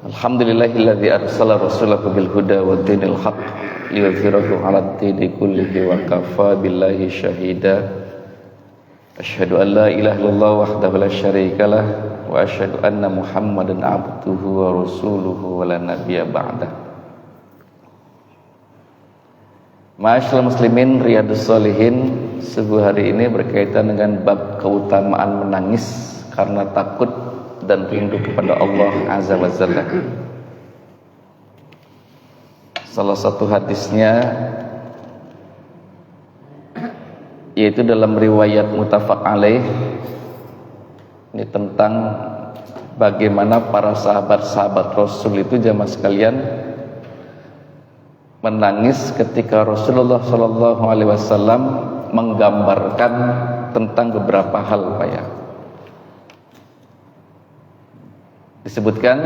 Alhamdulillahilladzi arsala rasulahu bil huda wa dinil haqq liyudhhirahu 'alad dini kullihi wa kafa billahi syahida. Asyhadu an la ilaha illallah wahdahu la syarikalah wa asyhadu anna Muhammadan 'abduhu wa rasuluhu wa la nabiyya ba'dah. Ma'asyiral muslimin, riyadhus shalihin. Sebuah hari ini berkaitan dengan bab keutamaan menangis karena takut dan rindu kepada Allah Azza wa Jalla. Salah satu hadisnya yaitu dalam riwayat muttafaq alaih, ini tentang bagaimana para sahabat-sahabat Rasul itu jamaah sekalian menangis ketika Rasulullah Shallallahu Alaihi Wasallam menggambarkan tentang beberapa hal, Pak ya. Disebutkan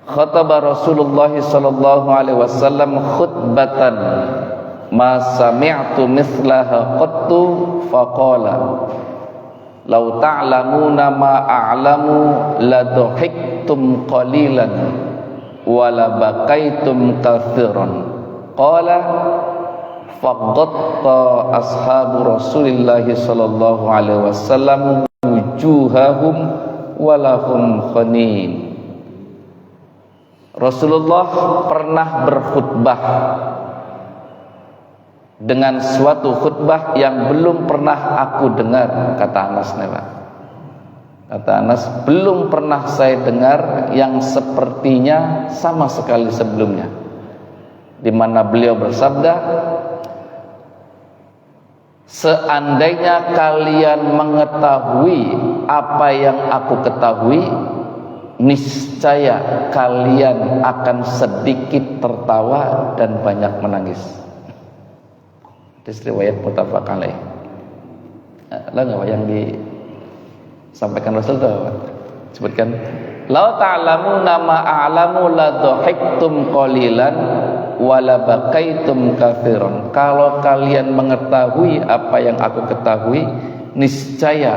khataba Rasulullah sallallahu alaihi wasallam khutbatan ma sami'tu mithlaha qattu faqala law ta'lamuna ma a'lamu la dhahiktum qalilan wa la bakaitum kathiran. Qala faqatta ashabu Rasulillah sallallahu alaihi wasallam wujuhahum walahum khanin. Rasulullah pernah berkhutbah dengan suatu khutbah yang belum pernah aku dengar, kata Anas. Kata Anas, belum pernah saya dengar yang sepertinya sama sekali sebelumnya, di mana beliau bersabda, seandainya kalian mengetahui apa yang aku ketahui, niscaya kalian akan sedikit tertawa dan banyak menangis. Hadis riwayat muttafaq alaih. Lah enggak yang disampaikan Rasul itu apa? Sebutkan, "Lau ta'lamuna ma a'lamu la dhahiktum qalilan wa la bakaitum katsiran." Kalau kalian mengetahui apa yang aku ketahui, niscaya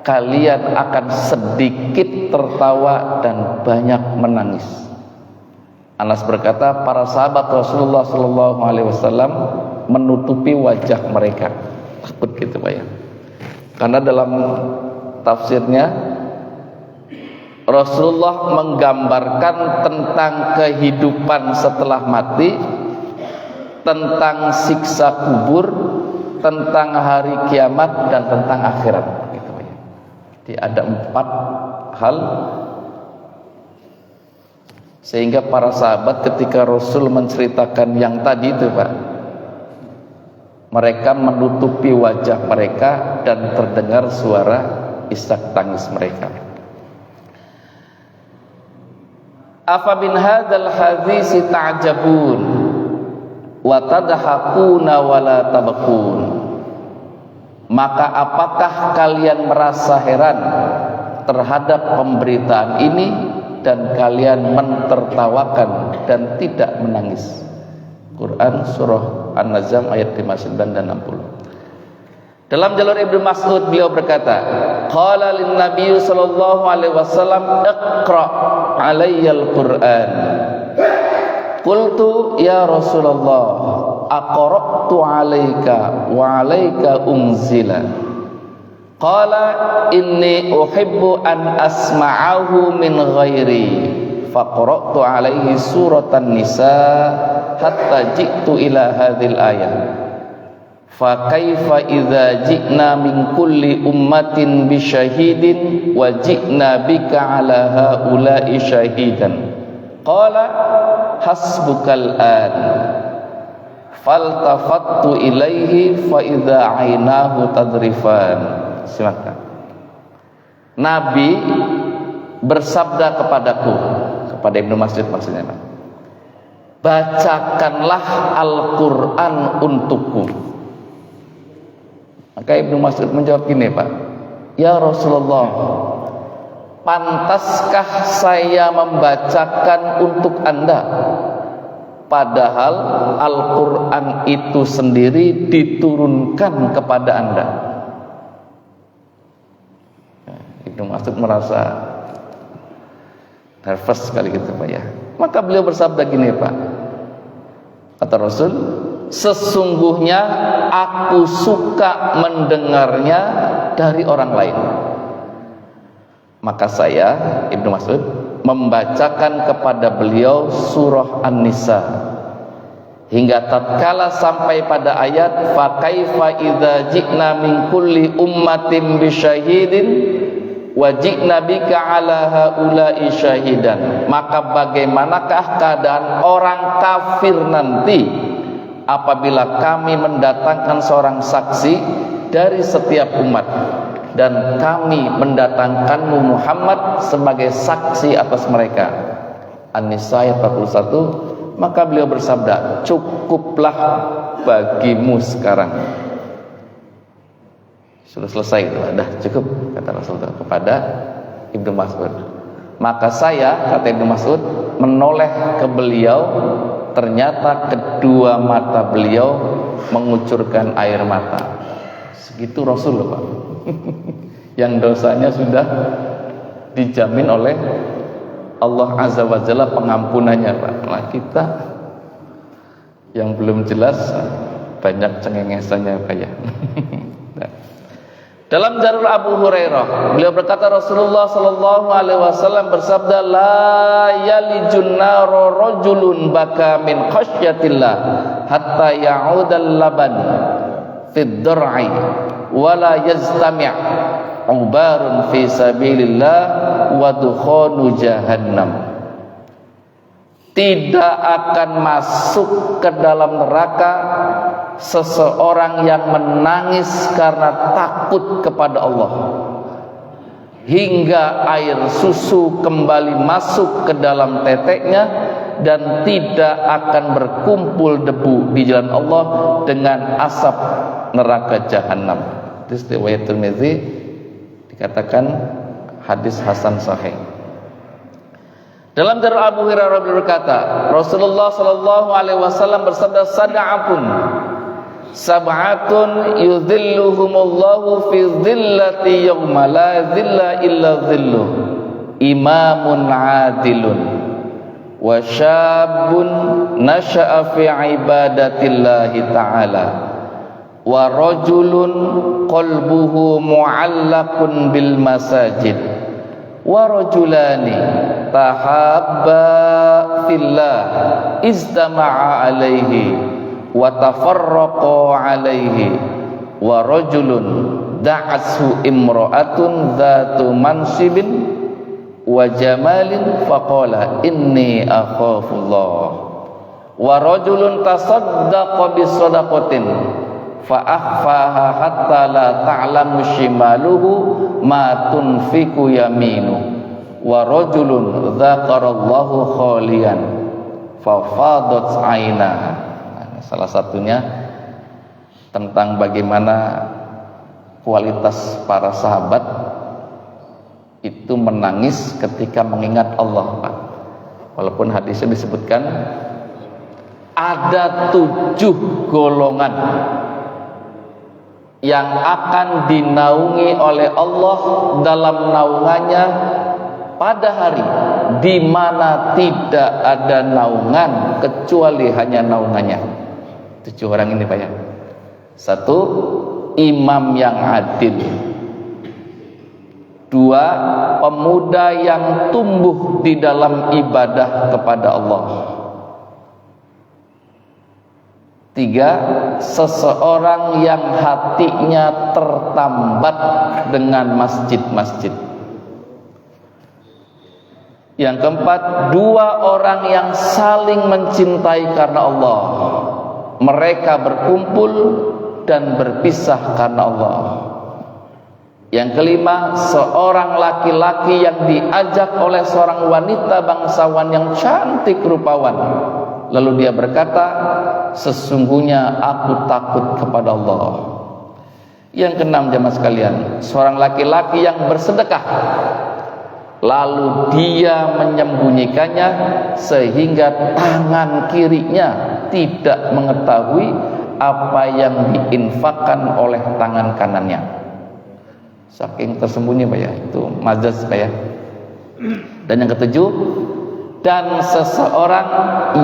kalian akan sedikit tertawa dan banyak menangis. Anas berkata, para sahabat Rasulullah Sallallahu Alaihi Wasallam menutupi wajah mereka, takut gitu, Pak ya. Karena dalam tafsirnya Rasulullah menggambarkan tentang kehidupan setelah mati, tentang siksa kubur, tentang hari kiamat, dan tentang akhirat. Jadi ada 4 hal, sehingga para sahabat ketika Rasul menceritakan yang tadi itu, Pak, mereka menutupi wajah mereka dan terdengar suara isak tangis mereka. Afa min hadzal hadits ta'jabun wa tadhakuna wa la tabkun. Maka apakah kalian merasa heran terhadap pemberitaan ini dan kalian mentertawakan dan tidak menangis? Quran surah An-Najm ayat 59 dan 60. Dalam jalur Ibnu Mas'ud beliau berkata, qala lin nabiy sallallahu alaihi wasallam iqra alayyal Qur'an. Qultu ya Rasulullah aqra'tu 'alaika wa 'alaika unzila. Qala inni uhibbu an asma'ahu min ghairi. Faqra'tu 'alaihi suratan nisa hatta ji'tu ila hadhil ayah. Fa kaifa idza ji'na min kulli ummatin bi syahidin wa ji'na bika 'ala haula'i syahidan. Qala hasbukal an. Faltafattu ilaihi fa idza ainahu tadrifan. Silakan. Nabi bersabda kepadaku, kepada Ibnu Mas'ud maksudnya, Pak, bacakanlah Al-Quran untukku. Maka Ibnu Mas'ud menjawab gini, Pak, ya Rasulullah, pantaskah saya membacakan untuk Anda? Padahal Al-Quran itu sendiri diturunkan kepada Anda. Ibnu Mas'ud merasa Nervous sekali gitu Pak ya. Maka beliau bersabda gini Pak, kata Rasul, sesungguhnya aku suka mendengarnya dari orang lain. Maka saya, Ibnu Mas'ud, membacakan kepada beliau surah An-Nisa hingga tatkala sampai pada ayat fa kaifa idza ji'na min kulli ummatin bisyahidin wa ji'na bika ala haula'i syahidan. Maka bagaimanakah keadaan orang kafir nanti apabila kami mendatangkan seorang saksi dari setiap umat dan kami mendatangkanmu Muhammad sebagai saksi atas mereka. An-Nisa ayat 41. Maka beliau bersabda, cukuplah bagimu sekarang. Sudah selesai, sudah cukup, kata Rasulullah kepada Ibnu Mas'ud. Maka saya, kata Ibnu Mas'ud, menoleh ke beliau, ternyata kedua mata beliau mengucurkan air mata. Segitu Rasulullah Pak. Yang dosanya sudah dijamin oleh Allah Azza wa Jalla pengampunannya Pak. Nah kita yang belum jelas banyak cengengesannya Pak ya. Dalam Jarul Abu Hurairah beliau berkata, Rasulullah sallallahu alaihi wasallam bersabda, la yalijun naro rajulun baka min khasyatillah hatta ya'udal laban fid dar'i wala yajtami' ubarun fi sabilillah wa dukhanu jahannam. Tidak akan masuk ke dalam neraka seseorang yang menangis karena takut kepada Allah hingga air susu kembali masuk ke dalam teteknya dan tidak akan berkumpul debu di jalan Allah dengan asap neraka jahanam. Hadis riwayat Tirmizi, dikatakan hadis hasan sahih. Dalam Jarul Abu Hurairah berkata, Rasulullah sallallahu alaihi wasallam bersabda, sab'atun yudhilluhumullahu fi dhillati yawma la dhilla illa dhilluh, imamun adilun wa syabun nasha'a fi ibadatillahi ta'ala wa rajulun qalbuhu mu'allaqun bil masajid wa rajulani tahabba fillah istama'a alaihi wa tafarraqa alaihi wa rajulun da'ashu imra'atun dhatu mansibin wa jamalin faqala inni akhafullah wa rajulun tasaddaqa bisadaqatin fa akhfaha hatta la ta'lamu shimaluhu ma tunfiku yaminu wa rajulun dzakarallahu khalian fa fadat ainaha. Salah satunya tentang bagaimana kualitas para sahabat itu menangis ketika mengingat Allah Pak. Walaupun hadisnya disebutkan ada 7 golongan yang akan dinaungi oleh Allah dalam naungannya pada hari di mana tidak ada naungan kecuali hanya naungannya. 7 orang ini Pak ya. 1, imam yang adil. 2, pemuda yang tumbuh di dalam ibadah kepada Allah. 3, seseorang yang hatinya tertambat dengan masjid-masjid. Yang keempat, 2 orang yang saling mencintai karena Allah. Mereka berkumpul dan berpisah karena Allah. Yang kelima, seorang laki-laki yang diajak oleh seorang wanita bangsawan yang cantik rupawan. Lalu dia berkata, sesungguhnya aku takut kepada Allah. Yang keenam jemaah sekalian, seorang laki-laki yang bersedekah lalu dia menyembunyikannya sehingga tangan kirinya tidak mengetahui apa yang diinfakkan oleh tangan kanannya. Saking tersembunyi Pak ya, itu majaz Pak ya. Dan yang ketujuh, dan seseorang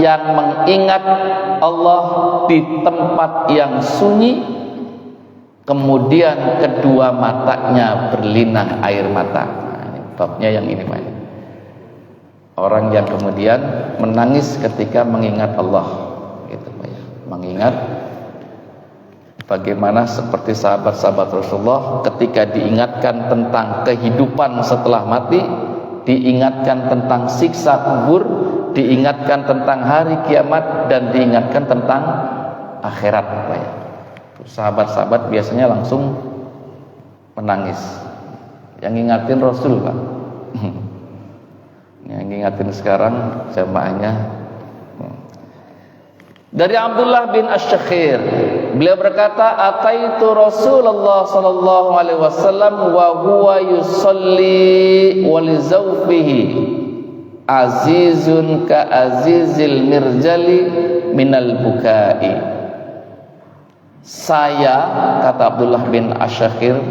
yang mengingat Allah di tempat yang sunyi, kemudian kedua matanya berlinang air mata. Nah, ini babnya yang ini, Pak. Orang yang kemudian menangis ketika mengingat Allah, gitu, Pak ya. Mengingat bagaimana seperti sahabat-sahabat Rasulullah ketika diingatkan tentang kehidupan setelah mati, diingatkan tentang siksa kubur, diingatkan tentang hari kiamat, dan diingatkan tentang akhirat, Pak ya. Sahabat-sahabat biasanya langsung menangis. Yang ngingatin Rasul, Pak. Yang ngingatin sekarang jamaahnya. Dari Abdullah bin Asy-Syakhir, beliau berkata, ataitu Rasulullah sallallahu alaihi wasallam wa huwa yusalli wa li zawfihi azizun ka azizil mirjali minal bukai. Saya, kata Abdullah bin Asy-Syakhir,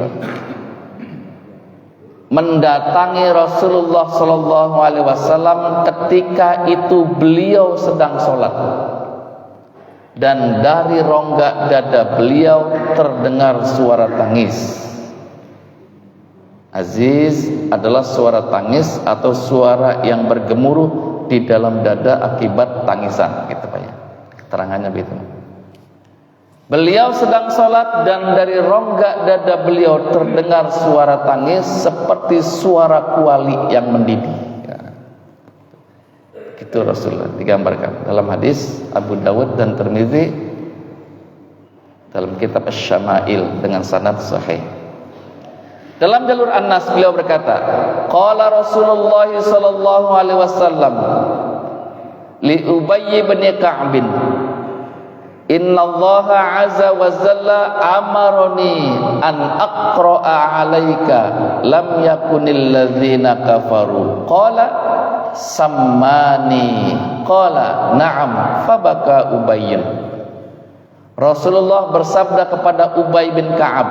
mendatangi Rasulullah sallallahu alaihi wasallam ketika itu beliau sedang sholat, dan dari rongga dada beliau terdengar suara tangis. Aziz adalah suara tangis atau suara yang bergemuruh di dalam dada akibat tangisan, gitu Pak ya. Keterangannya begitu. Beliau sedang sholat dan dari rongga dada beliau terdengar suara tangis seperti suara kuali yang mendidih. Ya. Itu Rasulullah digambarkan dalam hadis Abu Dawud dan Tirmidzi dalam kitab Asy-Syama'il dengan sanad sahih. Dalam jalur Anas beliau berkata, qala Rasulullah sallallahu alaihi wasallam li Ubay bin Ka'b, innallaha azza wa jalla amaroni an aqra'a 'alaika lam yakunil ladzina kafaru. Qala sammani, qala na'am, fabaka Ubay. Rasulullah bersabda kepada Ubay bin Ka'ab,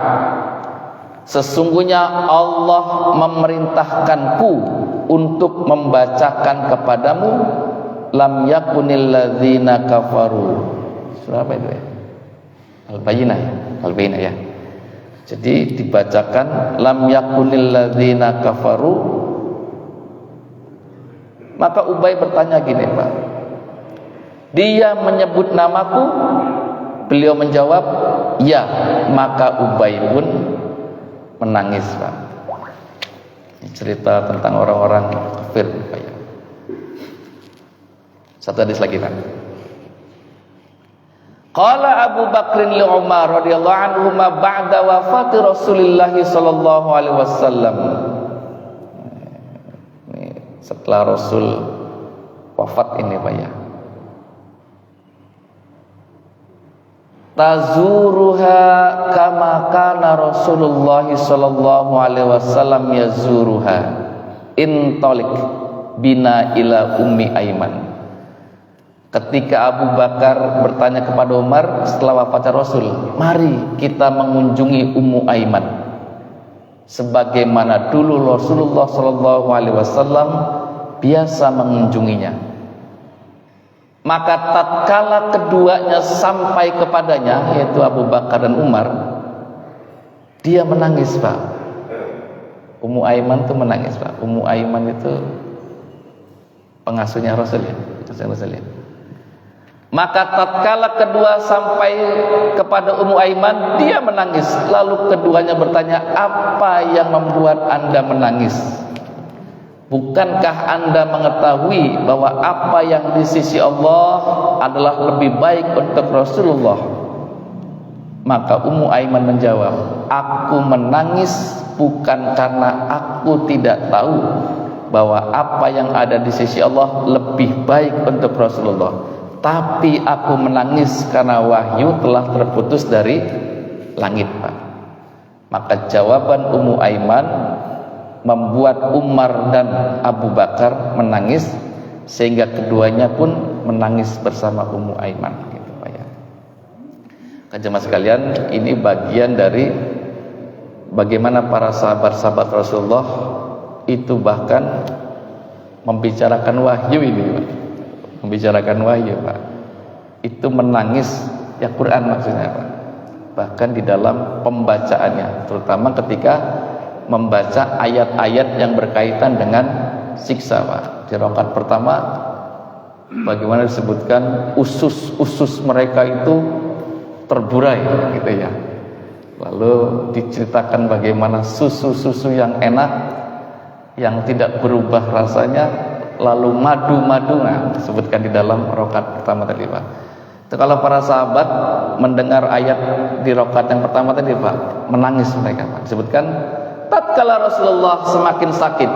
sesungguhnya Allah memerintahkanku untuk membacakan kepadamu lam yakunil ladzina kafaru. Surah apa itu ya? Al-Bayyinah ya? Al-Bayyinah ya. Jadi dibacakan lam yakunil ladzina kafaru. Maka Ubay bertanya gini, Pak, dia menyebut namaku? Beliau menjawab ya. Maka Ubay pun menangis, Pak. Ini cerita tentang orang-orang kafir, Pak ya. Satu hadis lagi, Pak. Qala Abu Bakrin li Umar radhiyallahu anhu ma ba'da wafati Rasulillah sallallahu alaihi wasallam. Setelah Rasul wafat ini, Pak ya. Tazuruha kama kana Rasulullah sallallahu alaihi wasallam yazuruha. Intalik bina ila Ummi Aiman. Ketika Abu Bakar bertanya kepada Umar setelah wafatnya Rasul, mari kita mengunjungi Ummu Aiman sebagaimana dulu Rasulullah sallallahu alaihi wasallam biasa mengunjunginya. Maka tatkala keduanya sampai kepadanya, yaitu Abu Bakar dan Umar, dia menangis, Pak. Ummu Aiman itu menangis, Pak. Ummu Aiman itu pengasuhnya Rasul ya, Rasul ya. Maka tatkala kedua sampai kepada Ummu Aiman, dia menangis. Lalu keduanya bertanya, apa yang membuat Anda menangis? Bukankah Anda mengetahui bahwa apa yang di sisi Allah adalah lebih baik untuk Rasulullah? Maka Ummu Aiman menjawab, aku menangis bukan karena aku tidak tahu bahwa apa yang ada di sisi Allah lebih baik untuk Rasulullah, tapi aku menangis karena wahyu telah terputus dari langit, Pak. Maka jawaban Ummu Aiman membuat Umar dan Abu Bakar menangis, sehingga keduanya pun menangis bersama Ummu Aiman, gitu, Pak ya. Jemaah sekalian, ini bagian dari bagaimana para sahabat-sahabat Rasulullah itu bahkan membicarakan wahyu ini Pak. Membicarakan wahyu Pak. Itu menangis ya Quran maksudnya Pak. Bahkan di dalam pembacaannya, terutama ketika membaca ayat-ayat yang berkaitan dengan siksa Pak. Di rakaat pertama bagaimana disebutkan usus-usus mereka itu terburai gitu ya. Lalu diceritakan bagaimana susu-susu yang enak yang tidak berubah rasanya, lalu madu-madu disebutkan di dalam rakaat pertama tadi Pak. Itu kalau para sahabat mendengar ayat di rakaat yang pertama tadi Pak, menangis mereka Pak. Disebutkan tatkala Rasulullah semakin sakit,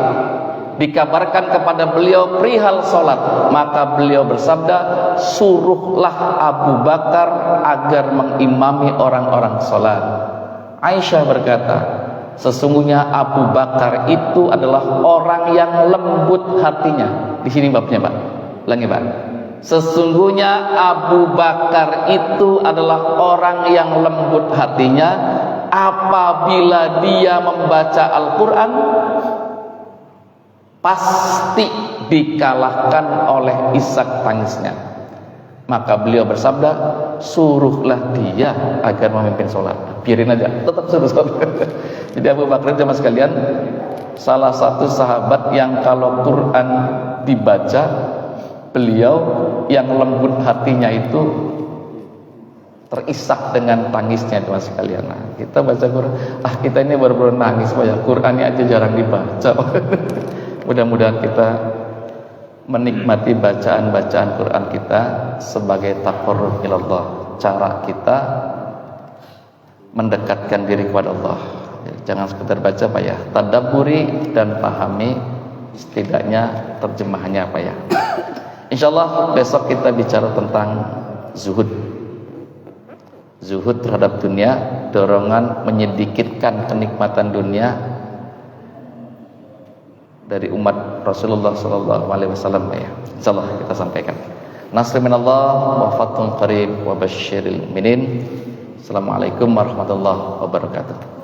dikabarkan kepada beliau perihal salat, maka beliau bersabda, suruhlah Abu Bakar agar mengimami orang-orang salat. Aisyah berkata, sesungguhnya Abu Bakar itu adalah orang yang lembut hatinya. Di sini babnya Pak. Ulangi Pak. Sesungguhnya Abu Bakar itu adalah orang yang lembut hatinya. Apabila dia membaca Al-Quran, pasti dikalahkan oleh isak tangisnya. Maka beliau bersabda, suruhlah dia agar memimpin sholat. Biarin aja, tetap suruh sholat. Jadi Abu Bakar jemaah sekalian, salah satu sahabat yang kalau Quran dibaca, beliau yang lembut hatinya itu terisak dengan tangisnya jemaah sekalian. Nah, kita baca Quran, kita ini baru-baru nangis, ya Qurannya aja jarang dibaca. Mudah-mudahan kita menikmati bacaan-bacaan Quran kita sebagai taqarrub ilallah, cara kita mendekatkan diri kepada Allah. Jangan sekedar baca Pak ya, tadabburi dan pahami setidaknya terjemahannya Pak ya. Insyaallah besok kita bicara tentang zuhud. Zuhud terhadap dunia, dorongan menyedikitkan kenikmatan dunia dari umat Rasulullah sallallahu alaihi wasallam ya. Insyaallah kita sampaikan. Nasrun minallah wa fathun qarib wa basyiril mu'minin. Assalamualaikum warahmatullahi wabarakatuh.